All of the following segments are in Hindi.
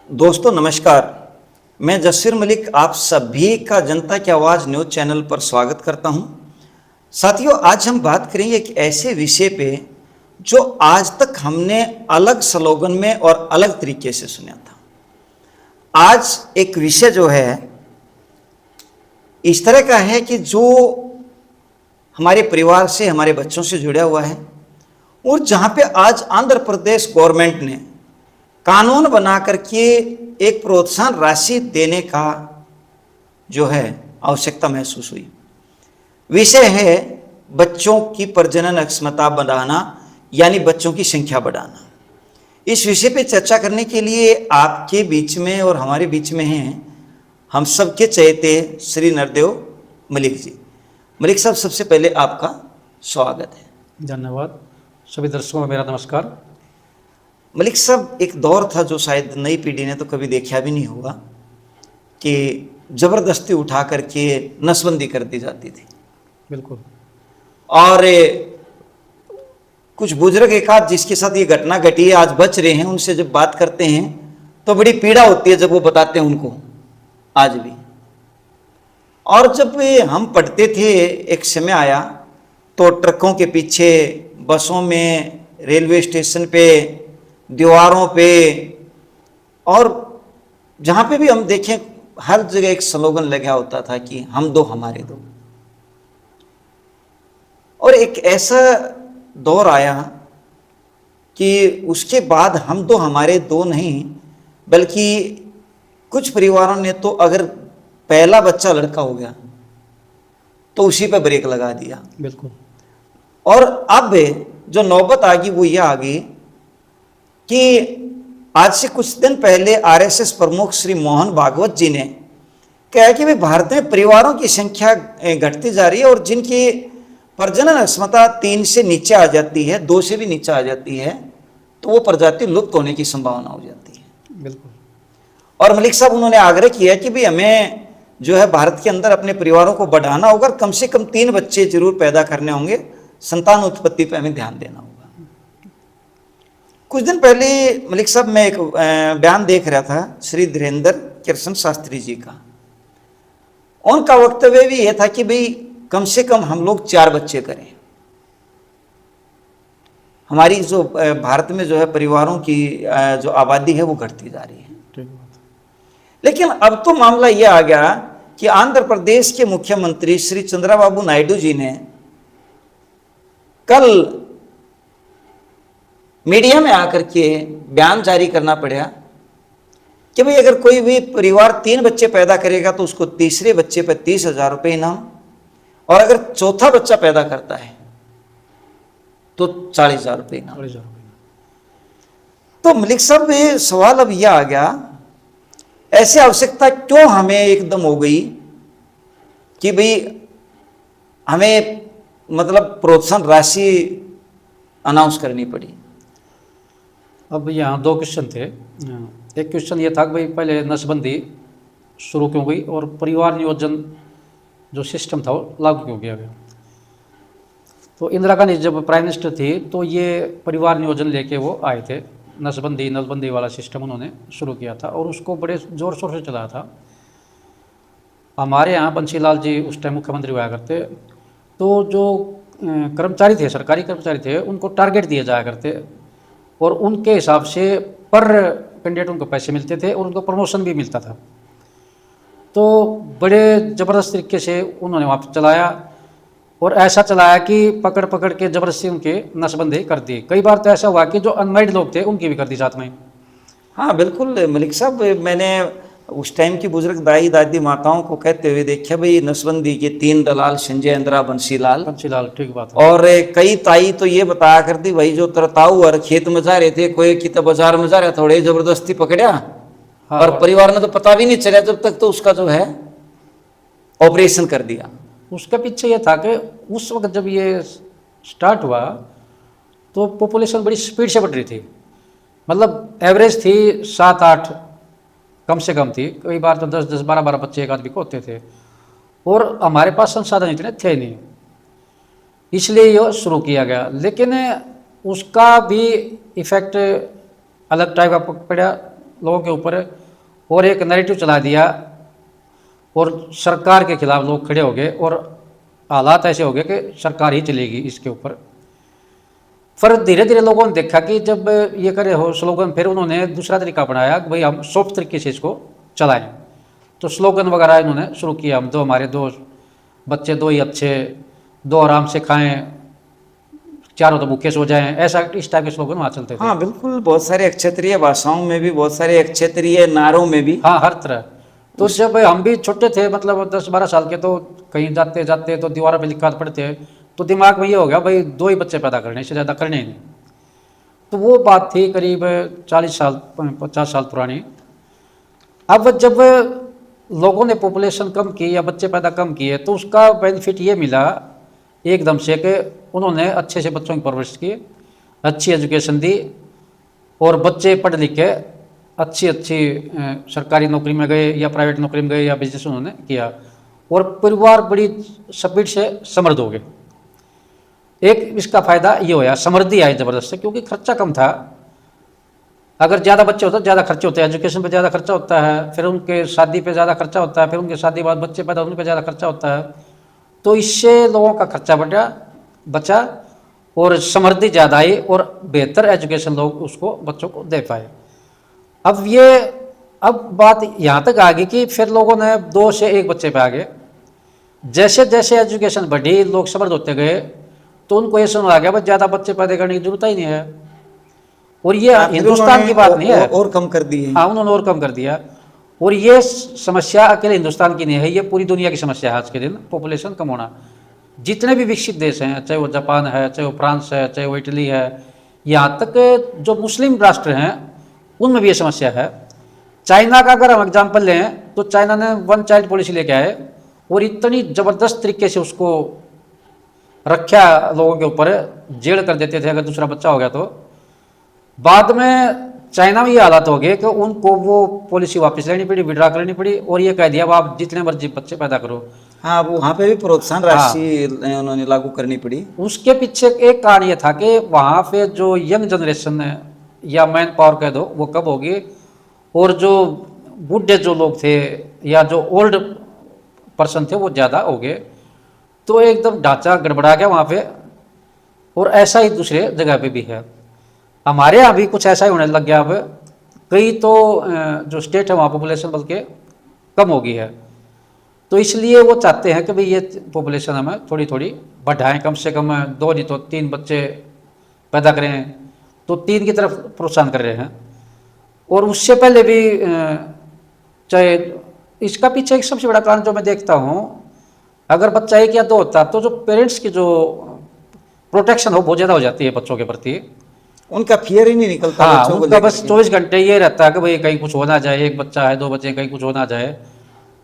दोस्तों नमस्कार। मैं जस्वीर मलिक आप सभी का जनता की आवाज़ न्यूज़ चैनल पर स्वागत करता हूं। साथियों, आज हम बात करेंगे एक ऐसे विषय पे जो आज तक हमने अलग स्लोगन में और अलग तरीके से सुना था। आज एक विषय जो है इस तरह का है कि जो हमारे परिवार से, हमारे बच्चों से जुड़ा हुआ है, और जहां पे आज आंध्र प्रदेश गवर्नमेंट ने कानून बना करके एक प्रोत्साहन राशि देने का जो है आवश्यकता महसूस हुई। विषय है बच्चों की प्रजनन क्षमता बढ़ाना, यानी बच्चों की संख्या बढ़ाना। इस विषय पे चर्चा करने के लिए आपके बीच में और हमारे बीच में हैं हम सबके चहेते श्री नरदेव मलिक जी। मलिक साहब, सबसे पहले आपका स्वागत है। धन्यवाद। सभी दर्शकों को मेरा नमस्कार। मलिक साहब, एक दौर था जो शायद नई पीढ़ी ने तो कभी देखा भी नहीं होगा कि ज़बरदस्ती उठा करके नसबंदी कर दी जाती थी। बिल्कुल। और कुछ बुजुर्ग एक आध जिसके साथ ये घटना घटी है, आज बच रहे हैं, उनसे जब बात करते हैं तो बड़ी पीड़ा होती है जब वो बताते हैं उनको आज भी। और जब हम पढ़ते थे, एक समय आया तो ट्रकों के पीछे, बसों में, रेलवे स्टेशन पे, दीवारों पे, और जहाँ पे भी हम देखें हर जगह एक स्लोगन लगा होता था कि हम दो हमारे दो। और एक ऐसा दौर आया कि उसके बाद हम दो हमारे दो नहीं, बल्कि कुछ परिवारों ने तो अगर पहला बच्चा लड़का हो गया तो उसी पे ब्रेक लगा दिया। बिल्कुल। और अब जो नौबत आ गई वो ये आ गई कि आज से कुछ दिन पहले आरएसएस प्रमुख श्री मोहन भागवत जी ने कहा कि भाई भारत में परिवारों की संख्या घटती जा रही है और जिनकी प्रजनन क्षमता 3 से नीचे आ जाती है, 2 से भी नीचे आ जाती है, तो वो प्रजाति लुप्त होने की संभावना हो जाती है। बिल्कुल। और मलिक साहब, उन्होंने आग्रह किया कि भाई हमें जो है भारत के अंदर अपने परिवारों को बढ़ाना होगा, कम से कम 3 बच्चे जरूर पैदा करने होंगे, संतान उत्पत्ति पर हमें ध्यान देना होगा। कुछ दिन पहले मलिक साहब मैं एक बयान देख रहा था श्री धीरेन्द्र कृष्ण शास्त्री जी का। उनका वक्तव्य भी यह था कि भाई कम से कम हम लोग 4 बच्चे करें। हमारी जो भारत में जो है परिवारों की जो आबादी है वो घटती जा रही है। लेकिन अब तो मामला यह आ गया कि आंध्र प्रदेश के मुख्यमंत्री श्री चंद्रबाबू नायडू जी ने कल मीडिया में आकर के बयान जारी करना पड़ा कि भाई अगर कोई भी परिवार 3 बच्चे पैदा करेगा तो उसको तीसरे बच्चे पर 30,000 रुपये इनाम, और अगर चौथा बच्चा पैदा करता है तो 40,000 रुपये इनाम। तो मलिक साहब, ये सवाल अब यह आ गया, ऐसी आवश्यकता क्यों हमें एकदम हो गई कि भाई हमें मतलब प्रोत्साहन राशि अनाउंस करनी पड़ी? अब यहाँ 2 क्वेश्चन थे। एक क्वेश्चन ये था कि भाई पहले नसबंदी शुरू क्यों हुई और परिवार नियोजन जो सिस्टम था वो लागू क्यों किया गया। तो इंदिरा गांधी जब प्राइम मिनिस्टर थी तो ये परिवार नियोजन लेके वो आए थे, नसबंदी वाला सिस्टम उन्होंने शुरू किया था और उसको बड़े ज़ोर शोर से चलाया था। हमारे यहाँ बंसीलाल जी उस टाइम मुख्यमंत्री हुआ करते, तो जो कर्मचारी थे, सरकारी कर्मचारी थे, उनको टारगेट दिए जाया करते और उनके हिसाब से पर कैंडिडेट उनको पैसे मिलते थे और उनको प्रमोशन भी मिलता था। तो बड़े ज़बरदस्त तरीके से उन्होंने वहाँ पर चलाया और ऐसा चलाया कि पकड़ पकड़ के ज़बरदस्ती उनके नसबंदी कर दी। कई बार तो ऐसा हुआ कि जो अनमैरिड लोग थे उनकी भी कर दी साथ में। हाँ बिल्कुल मलिक साहब, मैंने उस टाइम की बुजुर्ग दाई दादी माताओं को कहते हुए देखा, भाई नसबंदी के 3 दलाल संजय, इंदिरा, बंसीलाल। ठीक बात है। और कई ताई तो ये बताया करती, भाई जो तरताऊ और खेत में जा रहे थे, कोई की तो बाजार में जा रहा, थोड़े जबरदस्ती पकड़ा। हाँ, और परिवार ने तो पता भी नहीं चला जब तक तो उसका जो है ऑपरेशन कर दिया। उसके पीछे ये था कि उस वक्त जब ये स्टार्ट हुआ तो पॉपुलेशन बड़ी स्पीड से बढ़ रही थी, मतलब एवरेज थी 7-8 कम से कम थी, कई बार तो 10-10, 12-12 बच्चे एक आदमी को होते थे और हमारे पास संसाधन इतने थे नहीं, इसलिए ये शुरू किया गया। लेकिन उसका भी इफ़ेक्ट अलग टाइप का पड़ा लोगों के ऊपर और एक नैरेटिव चला दिया और सरकार के खिलाफ लोग खड़े हो गए और हालात ऐसे हो गए कि सरकार ही चलेगी इसके ऊपर। फिर धीरे धीरे लोगों ने देखा कि जब ये करे हो स्लोगन, फिर उन्होंने दूसरा तरीका अपनाया कि भाई हम सॉफ्ट तरीके से इसको चलाएं। तो स्लोगन वगैरह इन्होंने शुरू किया, हम दो हमारे दो बच्चे दो ही अच्छे, दो आराम से खाएं, चारों तो भूखे सो जाएं, ऐसा इस टाइप के स्लोगन वहाँ चलते थे। हाँ बिल्कुल, बहुत सारे क्षेत्रीय भाषाओं में भी, बहुत सारे क्षेत्रीय नारों में भी। हाँ, हर तरह। तो जब हम भी छोटे थे, मतलब 10-12 साल के, तो कहीं जाते जाते तो दीवारों पे लिखा पढ़ते, तो दिमाग में ये हो गया भाई 2 ही बच्चे पैदा करने, इससे ज़्यादा करने ही नहीं। तो वो बात थी करीब 40 साल 50 साल पुरानी। अब जब लोगों ने पॉपुलेशन कम की या बच्चे पैदा कम किए, तो उसका बेनिफिट ये मिला एकदम से कि उन्होंने अच्छे से बच्चों की परवरिश की, अच्छी एजुकेशन दी, और बच्चे पढ़ लिख के अच्छी सरकारी नौकरी में गए या प्राइवेट नौकरी में गए या बिजनेस उन्होंने किया, और परिवार बड़ी स्पीड से समृद्ध हो गए। एक इसका फ़ायदा ये होया, समृद्धि आई ज़बरदस्त, क्योंकि खर्चा कम था। अगर ज़्यादा बच्चे होते ज़्यादा खर्चे होते हैं, एजुकेशन पे ज़्यादा खर्चा होता है, फिर उनके शादी पे ज़्यादा खर्चा होता है, फिर उनके शादी बाद बच्चे पैदा होने पे ज़्यादा खर्चा होता है। तो इससे लोगों का खर्चा बचा और समृद्धि ज़्यादा आई और बेहतर एजुकेशन लोग उसको बच्चों को दे पाए। अब बात यहाँ तक आ गई कि फिर लोगों ने 2 से 1 बच्चे पे आ गए। जैसे जैसे एजुकेशन बढ़ी, लोग समृद्ध होते गए, तो उनको ये समझ आ गया बस ज़्यादा बच्चे पैदा करने की जरूरत ही नहीं है। और ये हिंदुस्तान की बात नहीं है, और कम कर दी है। हाँ, उन्होंने और कम कर दिया। और ये समस्या अकेले हिंदुस्तान की नहीं है, ये पूरी दुनिया की समस्या है आज के दिन, पॉपुलेशन कम होना। जितने भी विकसित देश हैं, चाहे वो जापान है, चाहे वो फ्रांस है, चाहे वो इटली है, यहाँ तक जो मुस्लिम राष्ट्र हैं उनमें भी ये समस्या है। चाइना का अगर हम एग्जाम्पल लें तो चाइना ने 1 चाइल्ड पॉलिसी लेके आए और इतनी ज़बरदस्त तरीके से उसको रखा लोगों के ऊपर, जेल कर देते थे अगर दूसरा बच्चा हो गया तो। बाद में चाइना में ये हालात हो गए कि उनको वो पॉलिसी वापस लेनी पड़ी, विड्रा करनी पड़ी, और ये कह दिया अब आप जितने मर्जी बच्चे पैदा करो। हाँ, वो वहाँ पे भी प्रोत्साहन राशि उन्होंने लागू करनी पड़ी। उसके पीछे एक कारण ये था कि वहाँ पे जो यंग जनरेशन है या मैन पावर कह दो वो कब होगी, और जो बूढ़े जो लोग थे या जो ओल्ड पर्सन थे वो ज़्यादा हो गए। तो एकदम ढांचा गड़बड़ा गया वहाँ पे, और ऐसा ही दूसरे जगह पे भी है। हमारे यहाँ भी कुछ ऐसा ही होने लग गया। अब कई तो जो स्टेट है वहाँ पॉपुलेशन बल्कि कम हो गई है, तो इसलिए वो चाहते हैं कि भाई ये पॉपुलेशन हमें थोड़ी थोड़ी बढ़ाएं, कम से कम 2 नहीं तो 3 बच्चे पैदा करें। तो 3 की तरफ प्रोत्साहन कर रहे हैं। और उससे पहले भी चाहे इसका पीछे एक सबसे बड़ा कारण जो मैं देखता हूँ, अगर बच्चा 1 या 2 होता तो जो पेरेंट्स की जो प्रोटेक्शन हो बहुत ज़्यादा हो जाती है बच्चों के प्रति, उनका फियर ही नहीं निकलता। हाँ, बच्चों को उनका बस लेकर। 24 घंटे ये रहता है कि भाई कहीं कुछ होना जाए, 1 बच्चा है 2 बच्चे कहीं कुछ होना जाए।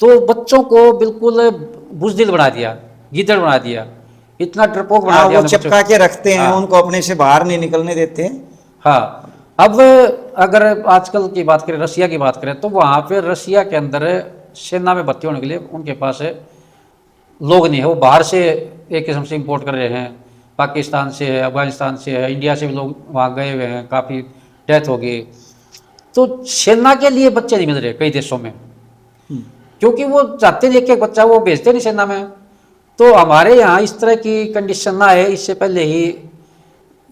तो बच्चों को बिल्कुल बुज़दिल बना दिया, गीदड़ बना दिया, इतना डरपोक बना हाँ, दिया वो चिपका के रखते हैं, उनको अपने से बाहर नहीं निकलने देते। हाँ। अब अगर आजकल की बात करें, रसिया की बात करें, तो वहाँ पे रसिया के अंदर सेना में भर्ती होने के लिए उनके पास लोग नहीं है, वो बाहर से एक किस्म से इम्पोर्ट कर रहे हैं। पाकिस्तान से है, अफगानिस्तान से है, इंडिया से भी लोग वहाँ गए हुए हैं, काफ़ी डेथ हो गई। तो सेना के लिए बच्चे नहीं मिल रहे कई देशों में, क्योंकि वो चाहते नहीं कि एक बच्चा वो भेजते नहीं सेना में। तो हमारे यहाँ इस तरह की कंडीशन ना है, इससे पहले ही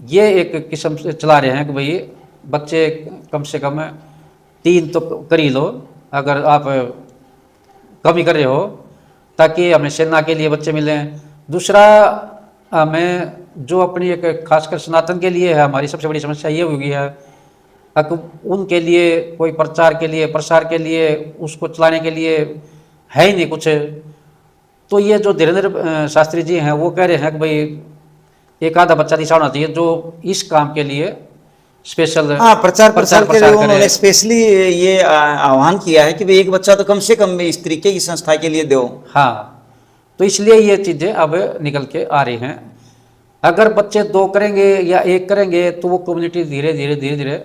ये एक किस्म से चला रहे हैं कि भाई बच्चे कम से कम 3 तो कर ही लो, अगर आप कम ही कर रहे हो, ताकि हमें सेना के लिए बच्चे मिलें। दूसरा, हमें जो अपनी एक खासकर सनातन के लिए है, हमारी सबसे बड़ी समस्या ये हो गई है, उनके लिए कोई प्रचार के लिए, प्रसार के लिए, उसको चलाने के लिए है ही नहीं कुछ। तो ये जो धीरेन्द्र शास्त्री जी हैं वो कह रहे हैं कि भाई एक आधा बच्चा ऐसा होना चाहिए जो इस काम के लिए स्पेशल, हाँ, प्रचार प्रसार के लिए उन्होंने स्पेशली ये आह्वान किया है कि भाई 1 बच्चा तो कम से कम इस तरीके की संस्था के लिए दो। हाँ, तो इसलिए ये चीज़ें अब निकल के आ रही हैं। अगर बच्चे 2 करेंगे या 1 करेंगे तो वो कम्युनिटी धीरे धीरे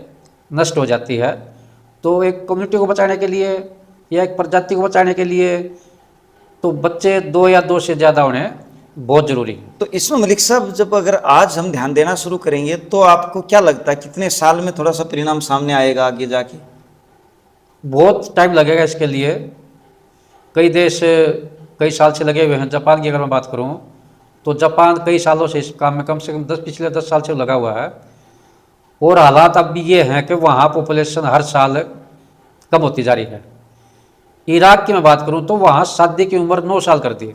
नष्ट हो जाती है। तो एक कम्युनिटी को बचाने के लिए या एक प्रजाति को बचाने के लिए तो बच्चे 2 या 2 से ज़्यादा होने बहुत ज़रूरी है। तो इसमें मलिक साहब, जब अगर आज हम ध्यान देना शुरू करेंगे तो आपको क्या लगता है कितने साल में थोड़ा सा परिणाम सामने आएगा आगे जाके? बहुत टाइम लगेगा इसके लिए। कई देश कई साल से लगे हुए हैं। जापान की अगर मैं बात करूं तो जापान कई सालों से इस काम में कम से कम पिछले 10 साल से लगा हुआ है। और हालात अब भी ये हैं कि वहाँ पॉपुलेशन हर साल कम होती जा रही है। इराक की मैं बात करूं तो वहाँ शादी की उम्र 9 साल कर दी।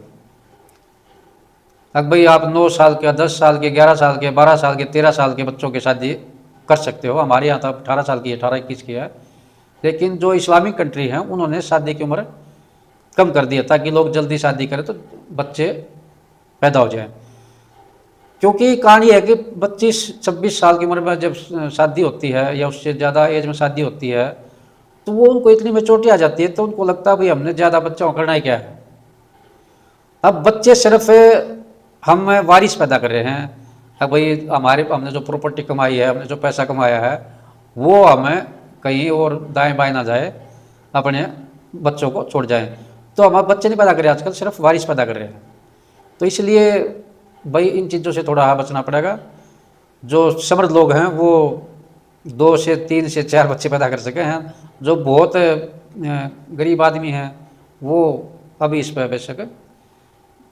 अब भाई आप 9 साल के, 10 साल के, 11 साल के, 12 साल के, 13 साल के बच्चों की शादी कर सकते हो। हमारे यहाँ तो 18 साल की, 18-21 की है। लेकिन जो इस्लामिक कंट्री हैं उन्होंने शादी की उम्र कम कर दिया ताकि लोग जल्दी शादी करें तो बच्चे पैदा हो जाएं। क्योंकि कहानी है कि 25-26 साल की उम्र में जब शादी होती है या उससे ज़्यादा एज में शादी होती है तो वो उनको इतनी मेच्योरिटी आ जाती है तो उनको लगता है भाई हमने ज़्यादा बच्चा करना ही क्या है। अब बच्चे सिर्फ हम वारिस पैदा कर रहे हैं। अब भाई हमने जो प्रॉपर्टी कमाई है, हमने जो पैसा कमाया है वो हमें कहीं और दाएं बाएं ना जाए, अपने बच्चों को छोड़ जाएं। तो हम बच्चे नहीं पैदा कर रहे आजकल, सिर्फ वारिस पैदा कर रहे हैं। तो इसलिए भाई इन चीज़ों से थोड़ा बचना पड़ेगा। जो समृद्ध लोग हैं वो 2 से 3 से 4 बच्चे पैदा कर सके हैं। जो बहुत गरीब आदमी हैं वो अभी इस पर बेशक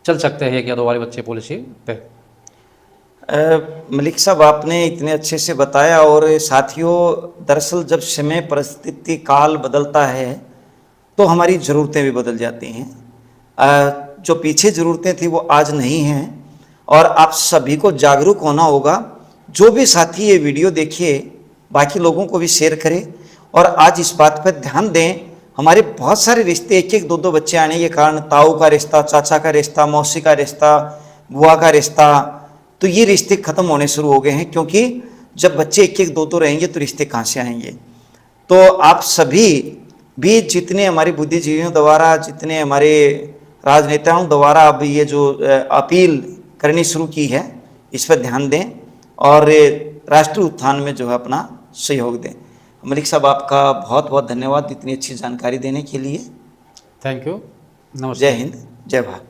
चल सकते हैं 1 या 2 वाले बच्चे पॉलिसी पे। मलिक साहब, आपने इतने अच्छे से बताया। और साथियों, दरअसल जब समय, परिस्थिति, काल बदलता है तो हमारी ज़रूरतें भी बदल जाती हैं। जो पीछे ज़रूरतें थी वो आज नहीं हैं और आप सभी को जागरूक होना होगा। जो भी साथी ये वीडियो देखिए, बाकी लोगों को भी शेयर करें और आज इस बात पर ध्यान दें। हमारे बहुत सारे रिश्ते 1-1, 2-2 बच्चे आने के कारण, ताऊ का रिश्ता, चाचा का रिश्ता, मौसी का रिश्ता, बुआ का रिश्ता, तो ये रिश्ते खत्म होने शुरू हो गए हैं। क्योंकि जब बच्चे 1-1, 2-2 रहेंगे तो रिश्ते कहाँ से आएंगे। तो आप सभी भी, जितने हमारे बुद्धिजीवियों द्वारा, जितने हमारे राजनेताओं द्वारा अब ये जो अपील करनी शुरू की है, इस पर ध्यान दें और राष्ट्रीय उत्थान में जो है अपना सहयोग दें। मलिक साहब, आपका बहुत बहुत धन्यवाद इतनी अच्छी जानकारी देने के लिए। Thank you. नमस्ते। जय हिंद, जय भारत।